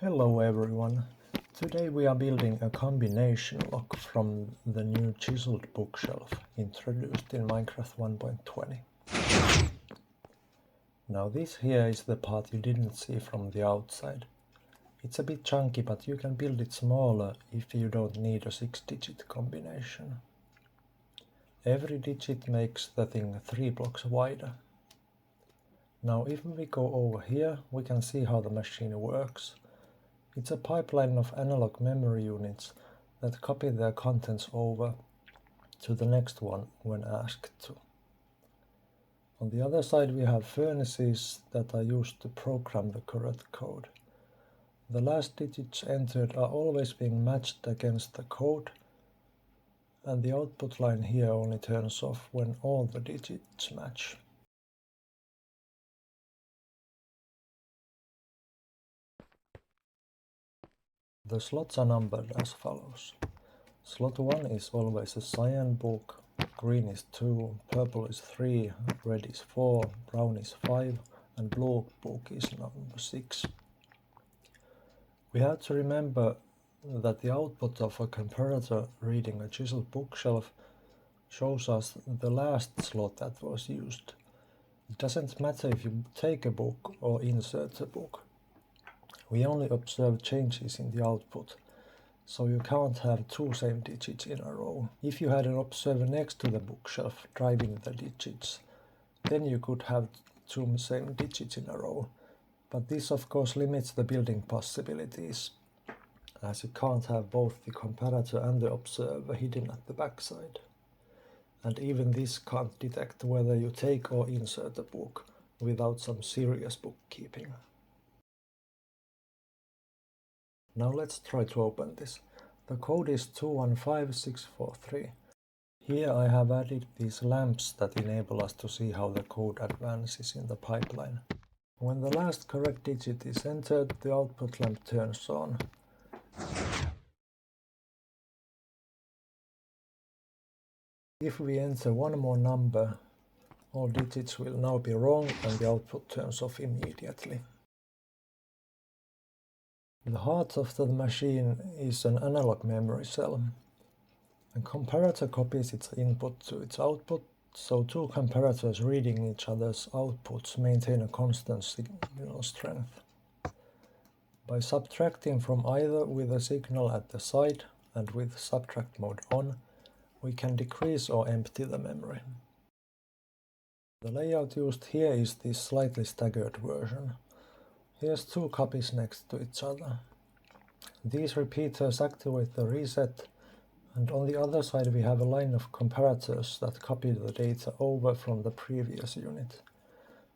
Hello everyone. Today we are building a combination lock from the new chiseled bookshelf introduced in Minecraft 1.20. Now this here is the part you didn't see from the outside. It's a bit chunky, but you can build it smaller if you don't need a 6-digit combination. Every digit makes the thing 3 blocks wider. Now if we go over here, we can see how the machine works. It's a pipeline of analog memory units that copy their contents over to the next one when asked to. On the other side we have furnaces that are used to program the correct code. The last digits entered are always being matched against the code, and the output line here only turns off when all the digits match. The slots are numbered as follows. Slot 1 is always a cyan book, green is 2, purple is 3, red is 4, brown is 5, and blue book is number 6. We have to remember that the output of a comparator reading a chiseled bookshelf shows us the last slot that was used. It doesn't matter if you take a book or insert a book. We only observe changes in the output, so you can't have two same digits in a row. If you had an observer next to the bookshelf driving the digits, then you could have two same digits in a row, but this of course limits the building possibilities, as you can't have both the comparator and the observer hidden at the backside. And even this can't detect whether you take or insert a book without some serious bookkeeping. Now let's try to open this. The code is 215643. Here I have added these lamps that enable us to see how the code advances in the pipeline. When the last correct digit is entered, the output lamp turns on. If we enter one more number, all digits will now be wrong and the output turns off immediately. The heart of the machine is an analog memory cell. A comparator copies its input to its output, so two comparators reading each other's outputs maintain a constant signal strength. By subtracting from either with a signal at the side and with subtract mode on, we can decrease or empty the memory. The layout used here is this slightly staggered version. Here's two copies next to each other. These repeaters activate the reset, and on the other side we have a line of comparators that copy the data over from the previous unit.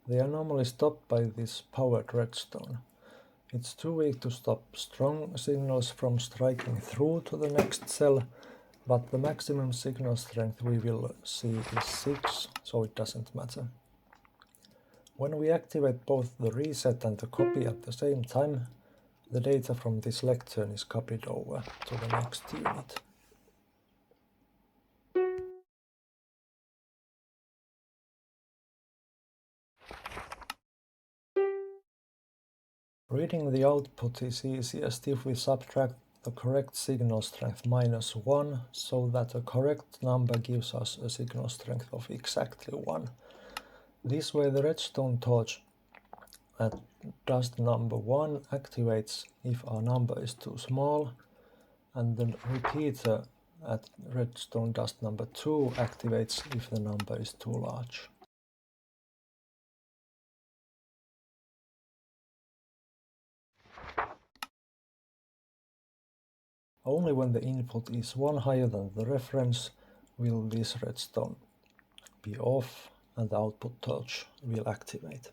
They are normally stopped by this powered redstone. It's too weak to stop strong signals from striking through to the next cell, but the maximum signal strength we will see is 6, so it doesn't matter. When we activate both the reset and the copy at the same time, the data from this lectern is copied over to the next unit. Reading the output is easiest if we subtract the correct signal strength -1, so that a correct number gives us a signal strength of exactly 1. This way the redstone torch at dust number 1 activates if our number is too small, and the repeater at redstone dust number 2 activates if the number is too large. Only when the input is 1 higher than the reference will this redstone be off and the output torch will activate.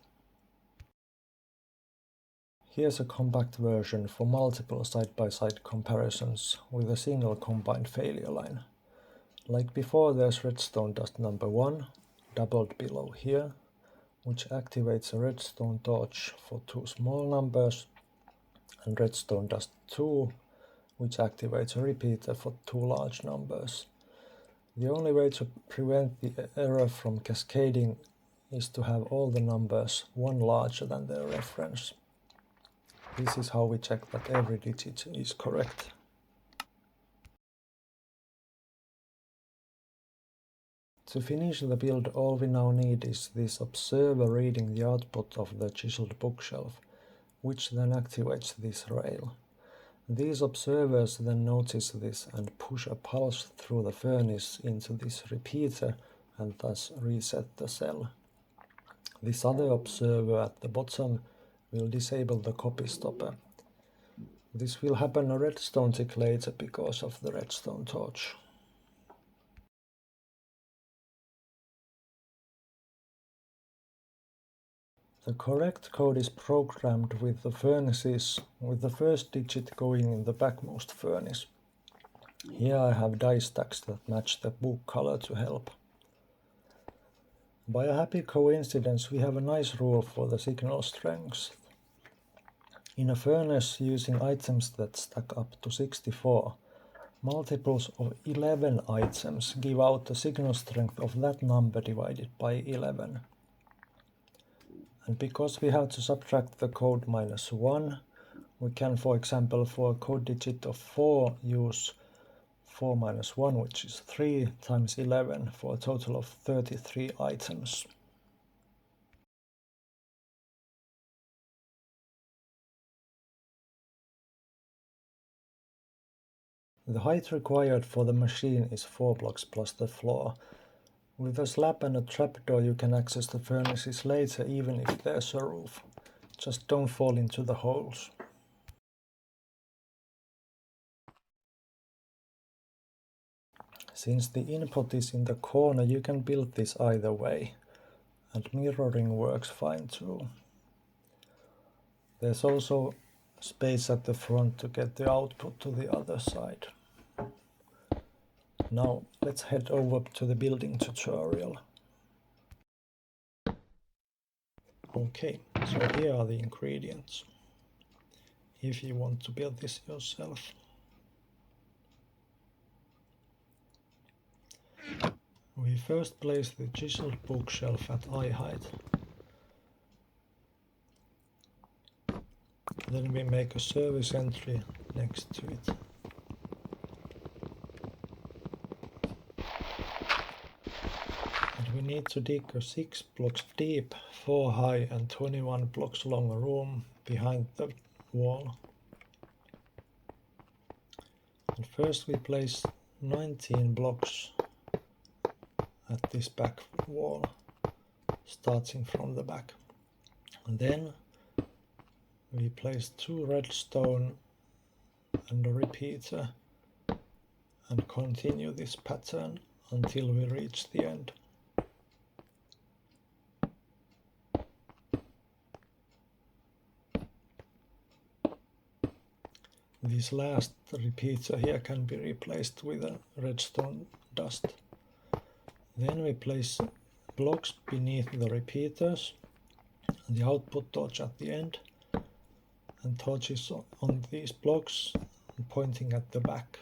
Here's a compact version for multiple side-by-side comparisons with a single combined failure line. Like before, there's redstone dust number 1, doubled below here, which activates a redstone torch for two small numbers, and redstone dust 2, which activates a repeater for two large numbers. The only way to prevent the error from cascading is to have all the numbers 1 larger than their reference. This is how we check that every digit is correct. To finish the build, all we now need is this observer reading the output of the chiseled bookshelf, which then activates this rail. These observers then notice this and push a pulse through the furnace into this repeater and thus reset the cell. This other observer at the bottom will disable the copy stopper. This will happen a redstone tick later because of the redstone torch. The correct code is programmed with the furnaces, with the first digit going in the backmost furnace. Here I have die stacks that match the book color to help. By a happy coincidence, we have a nice rule for the signal strength. In a furnace using items that stack up to 64, multiples of 11 items give out the signal strength of that number divided by 11. And because we have to subtract the code -1, we can, for example, for a code digit of 4, use 4 minus 1, which is 3 times 11, for a total of 33 items. The height required for the machine is 4 blocks plus the floor. With a slab and a trapdoor you can access the furnaces later even if there's a roof. Just don't fall into the holes. Since the input is in the corner, you can build this either way, and mirroring works fine too. There's also space at the front to get the output to the other side. Now let's head over to the building tutorial. Okay, so here are the ingredients, if you want to build this yourself. We first place the chiseled bookshelf at eye height. Then we make a service entry next to it. And we need to dig a 6 blocks deep, 4 high and 21 blocks long room behind the wall. And first we place 19 blocks at this back wall, starting from the back. And then we place 2 redstone and a repeater and continue this pattern until we reach the end. This last repeater here can be replaced with a redstone dust. Then we place blocks beneath the repeaters and the output torch at the end, and torches on these blocks pointing at the back.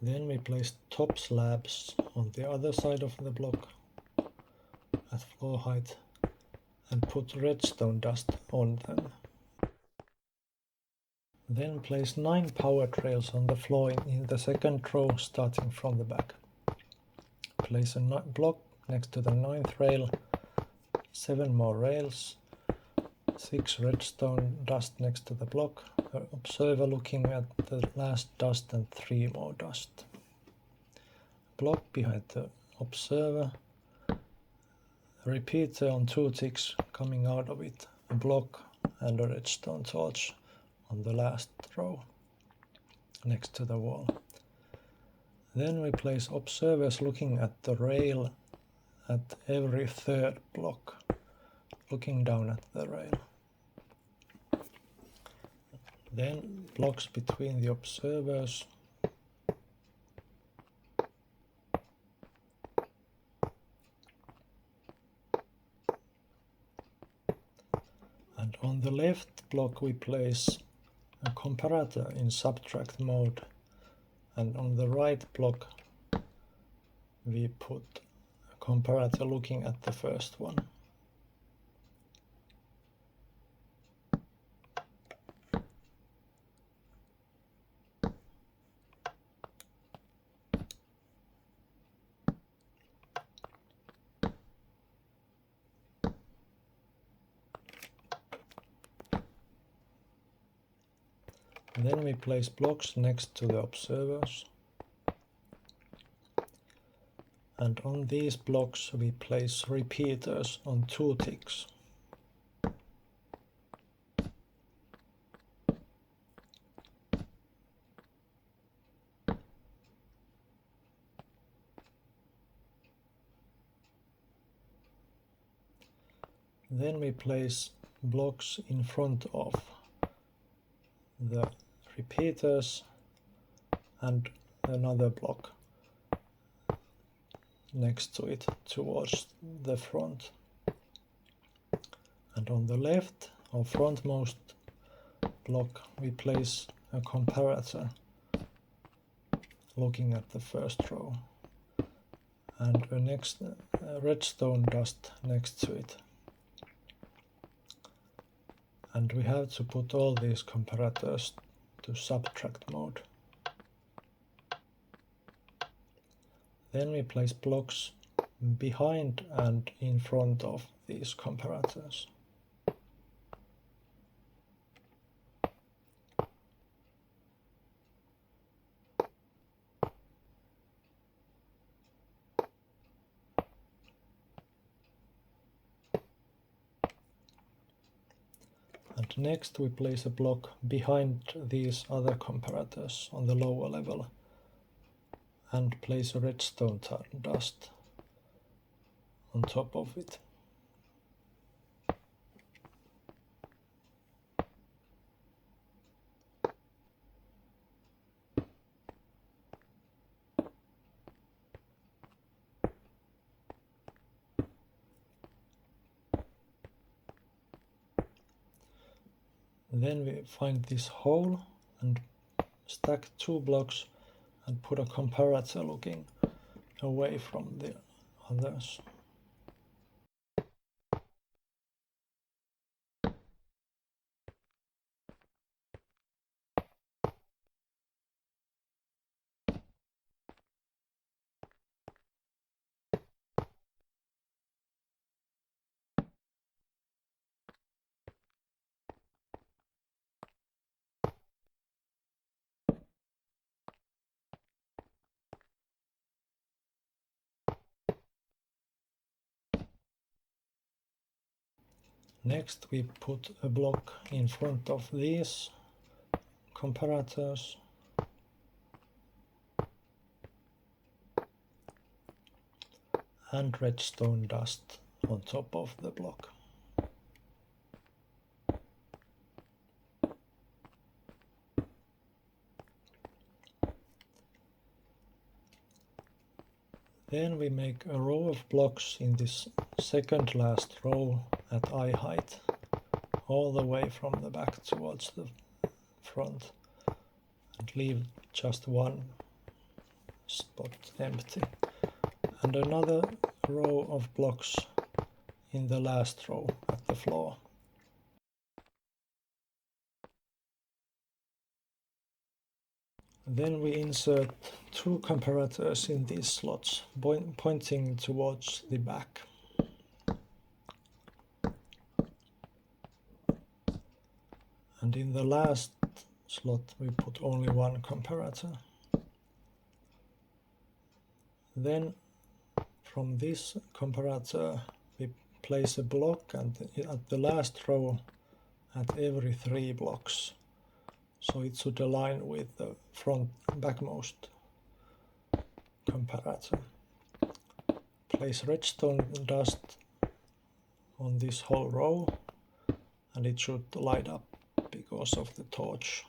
Then we place top slabs on the other side of the block at floor height and put redstone dust on them. Then place 9 power trails on the floor in the second row starting from the back. Place a block next to the 9th rail, 7 more rails, 6 redstone dust next to the block, observer looking at the last dust and 3 more dust. Block behind the observer, a repeater on 2 ticks coming out of it, a block and a redstone torch on the last row next to the wall. Then we place observers looking at the rail at every 3rd block, looking down at the rail. Then blocks between the observers. And on the left block we place a comparator in subtract mode, and on the right block we put a comparator looking at the first one. Then we place blocks next to the observers, and on these blocks we place repeaters on 2 ticks. Then we place blocks in front of the repeaters and another block next to it towards the front. And on the left or frontmost block we place a comparator looking at the first row, and a next redstone dust next to it. And we have to put all these comparators to subtract mode. Then we place blocks behind and in front of these comparators. And next we place a block behind these other comparators on the lower level and place a redstone dust on top of it. Then we find this hole and stack 2 blocks and put a comparator looking away from the others. Next we put a block in front of these comparators and redstone dust on top of the block. Then we make a row of blocks in this second last row at eye height, all the way from the back towards the front, and leave just one spot empty, and another row of blocks in the last row at the floor. Then we insert 2 comparators in these slots, pointing towards the back. And in the last slot we put only 1 comparator. Then from this comparator we place a block, and at the last row at every 3 blocks. So it should align with the backmost comparator. Place redstone dust on this whole row, and it should light up because of the torch.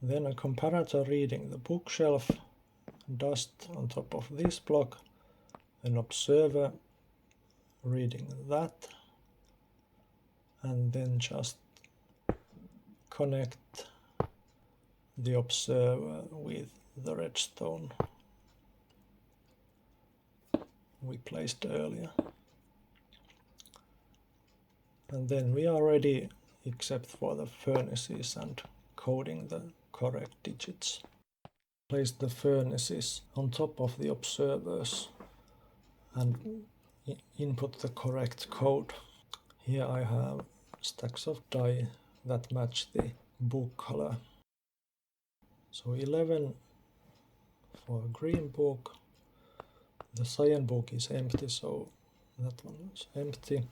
Then a comparator reading the bookshelf, dust on top of this block, an observer reading that, and then just connect the observer with the redstone we placed earlier. And then we are ready, except for the furnaces and coding the correct digits. Place the furnaces on top of the observers and input the correct code. Here I have stacks of die that match the book color. So 11 for a green book. The cyan book is empty, so that one is empty.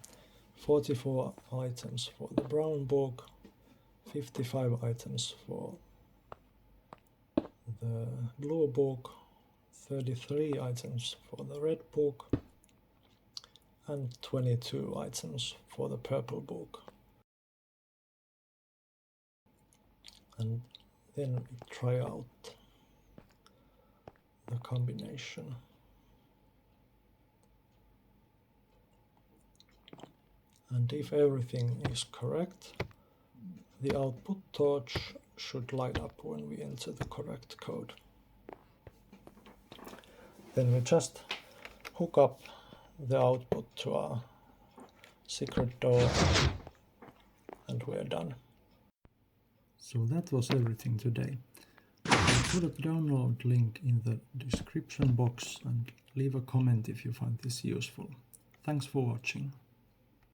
44 items for the brown book, 55 items for the blue book, 33 items for the red book, and 22 items for the purple book. And then we try out the combination. And if everything is correct, the output torch should light up when we enter the correct code. Then we just hook up the output to our secret door and we're done. So that was everything today. I'll put a download link in the description box and leave a comment if you find this useful. Thanks for watching.